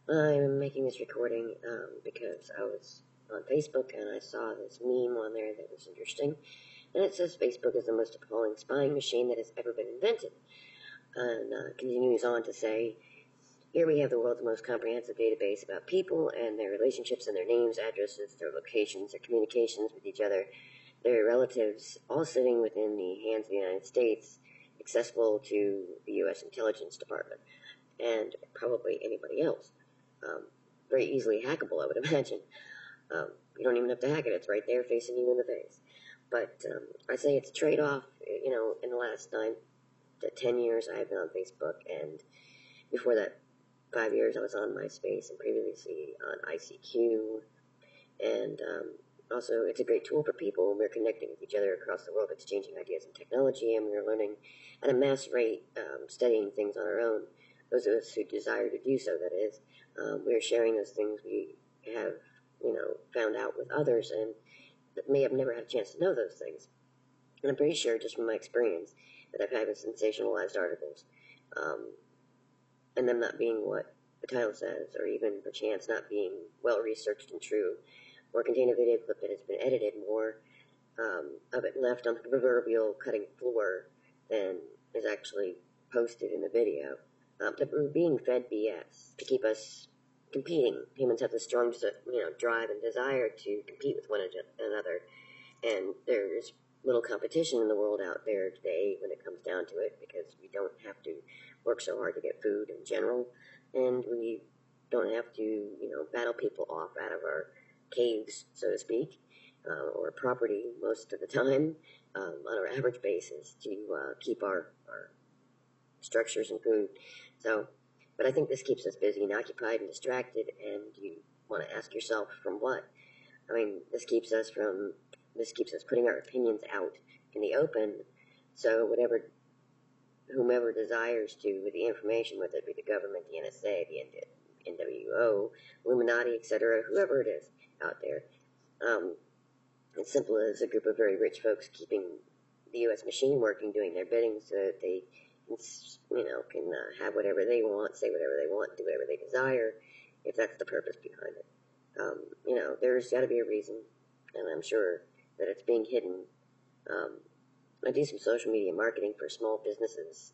I'm making this recording because I was on Facebook and I saw this meme on there that was interesting. And it says Facebook is the most appalling spying machine that has ever been invented. And continues on to say, here we have the world's most comprehensive database about people and their relationships and their names, addresses, their locations, their communications with each other, their relatives, all sitting within the hands of the United States, accessible to the U.S. Intelligence Department and probably anybody else. Very easily hackable, I would imagine. You don't even have to hack it. It's right there facing you in the face. But I say it's a trade-off. You know, in the last 9 to 10 years, I have been on Facebook. And before that, 5 years, I was on MySpace and previously on ICQ. And also, it's a great tool for people when we're connecting with each other across the world, exchanging ideas and technology, and we're learning at a mass rate, studying things on our own. Those of us who desire to do so, that is. We're sharing those things we have, found out with others and that may have never had a chance to know those things. And I'm pretty sure, just from my experience, that I've had with sensationalized articles, and them not being what the title says, or even perchance not being well-researched and true, or contain a video clip that has been edited, more of it left on the proverbial cutting floor than is actually posted in the video. That we're being fed BS to keep us competing. Humans have the strong, drive and desire to compete with one another, and there's little competition in the world out there today when it comes down to it, because we don't have to work so hard to get food in general, and we don't have to, battle people off out of our caves, so to speak, or property most of the time, on our average basis, to keep our structures and food. So, but I think this keeps us busy and occupied and distracted, and you want to ask yourself, from what? I mean, this keeps us putting our opinions out in the open, so whomever desires to, with the information, whether it be the government, the NSA, the NWO, Illuminati, etc., whoever it is out there, as simple as a group of very rich folks keeping the U.S. machine working, doing their bidding so that they can have whatever they want, say whatever they want, do whatever they desire, if that's the purpose behind it. There's got to be a reason, and I'm sure that it's being hidden. I do some social media marketing for small businesses.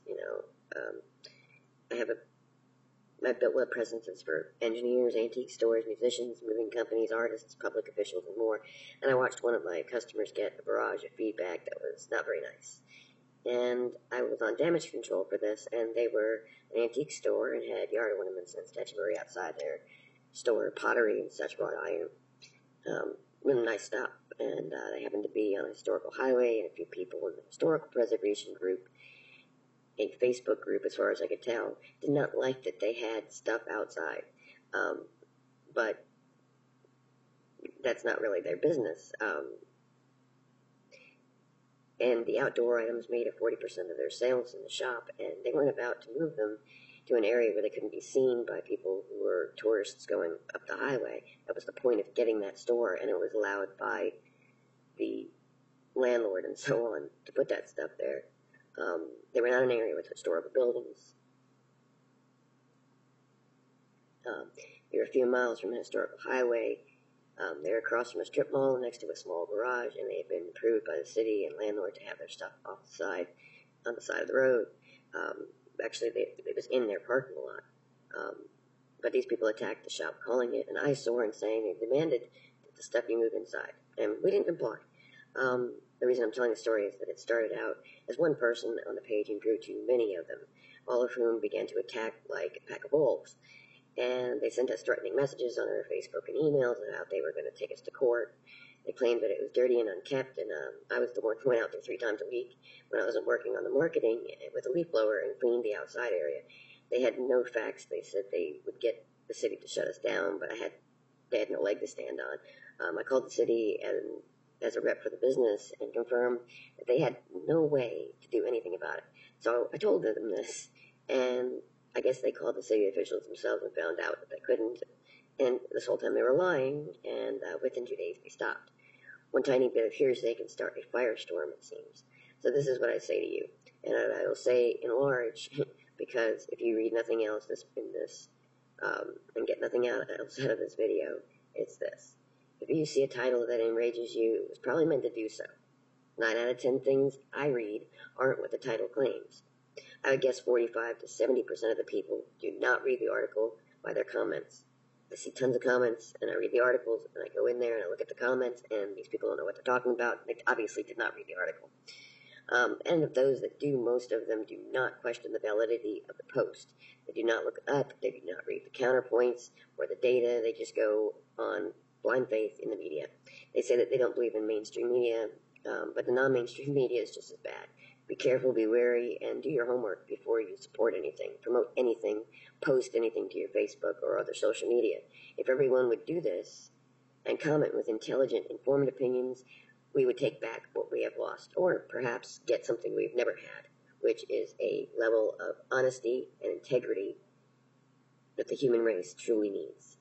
My web presence is for engineers, antique stores, musicians, moving companies, artists, public officials, and more. And I watched one of my customers get a barrage of feedback that was not very nice. And I was on damage control for this, and they were an antique store and had yard ornaments and statuary outside their store, pottery and such, wrought iron. Really nice stuff. And they happened to be on a historical highway, and a few people in the historical preservation group, a Facebook group as far as I could tell, did not like that they had stuff outside. But that's not really their business. And the outdoor items made up 40% of their sales in the shop, and they weren't about to move them to an area where they couldn't be seen by people who were tourists going up the highway. That was the point of getting that store, and it was allowed by the landlord and so on to put that stuff there. They were not an area with historical buildings. They were a few miles from a historical highway. They were across from a strip mall next to a small garage, and they had been approved by the city and landlord to have their stuff on the side of the road. Actually, it was in their parking lot. But these people attacked the shop, calling it an eyesore and saying they demanded that the stuff be moved inside. And we didn't comply. The reason I'm telling the story is that it started out as one person on the page and grew to many of them, all of whom began to attack like a pack of wolves. And they sent us threatening messages on our Facebook and emails about they were going to take us to court. They claimed that it was dirty and unkept, and I was the one who went out there 3 times a week when I wasn't working on the marketing with a leaf blower and cleaned the outside area. They had no facts. They said they would get the city to shut us down, but they had no leg to stand on. I called the city as a rep for the business and confirmed that they had no way to do anything about it. So I told them this, and I guess they called the city officials themselves and found out that they couldn't. And this whole time they were lying, and within 2 days they stopped. One tiny bit of hearsay can start a firestorm, it seems. So this is what I say to you, and I will say in large, because if you read nothing else in this and get nothing else out of this video, it's this. If you see a title that enrages you, it was probably meant to do so. 9 out of 10 things I read aren't what the title claims. I would guess 45 to 70% of the people do not read the article by their comments. I see tons of comments, and I read the articles, and I go in there and I look at the comments, and these people don't know what they're talking about. They obviously did not read the article. And of those that do, most of them do not question the validity of the post. They do not look up, they do not read the counterpoints or the data, they just go on blind faith in the media. They say that they don't believe in mainstream media, but the non-mainstream media is just as bad. Be careful, be wary, and do your homework before you support anything, promote anything, post anything to your Facebook or other social media. If everyone would do this and comment with intelligent, informed opinions, we would take back what we have lost, or perhaps get something we've never had, which is a level of honesty and integrity that the human race truly needs.